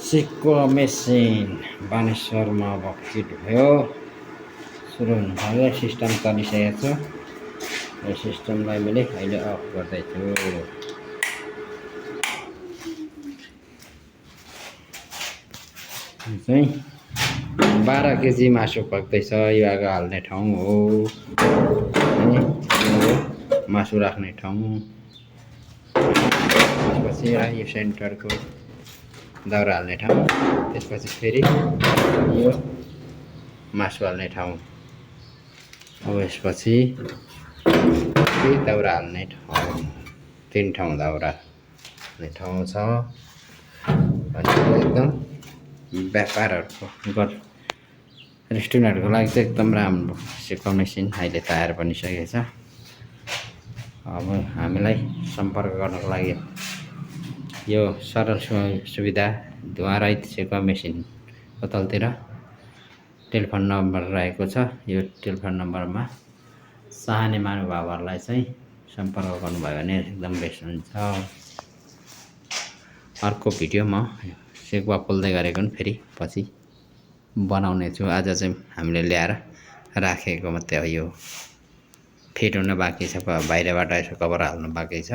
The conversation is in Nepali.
सिक्को मेसिन बानेश्वरमा अब फिट भयो। सुरु हुन थाल्यो। सिस्टम चलिसकेको छ। यो सिस्टमलाई मैले अहिले अफ गर्दैछु। चाहिँ 12 केजी मासु पक्दैछ। यो आगो हाल्ने ठाउँ हो। मासु राख्ने ठाउँ। त्यसपछि यो सेन्टरको दाउरा हाल्ने ठाउँ। त्यसपछि फेरि यो मासु हाल्ने ठाउँ। अब यसपछि फेरि दाउरा हाल्ने ठाउँ। 3 ठाउँ दाउरा हाल्ने ठाउँ छ। अनि एकदम व्यापारहरूको रेस्टुरेन्टहरूको लागि चाहिँ एकदम राम्रो सिक्को मेसिन अहिले तयार बनिसकेको छ। अब हामीलाई सम्पर्क गर्नको लागि यो सरल सुविधा धुवारहित सिक्को मेसिनको तलतिर टेलिफोन नम्बर रहेको छ। यो टेलिफोन नम्बरमा चाहने महानुभावहरूलाई चाहिँ सम्पर्क गर्नुभयो भने एकदम बेस्ट हुन्छ। अर्को भिडियो म सेकुवा पोल्दै गरेको पनि फेरि पछि बनाउने छु। आज चाहिँ हामीले ल्याएर राखेको मात्रै हो। यो फिट हुन बाँकी छ। बाहिरबाट यसो कभर हाल्नु बाँकी छ।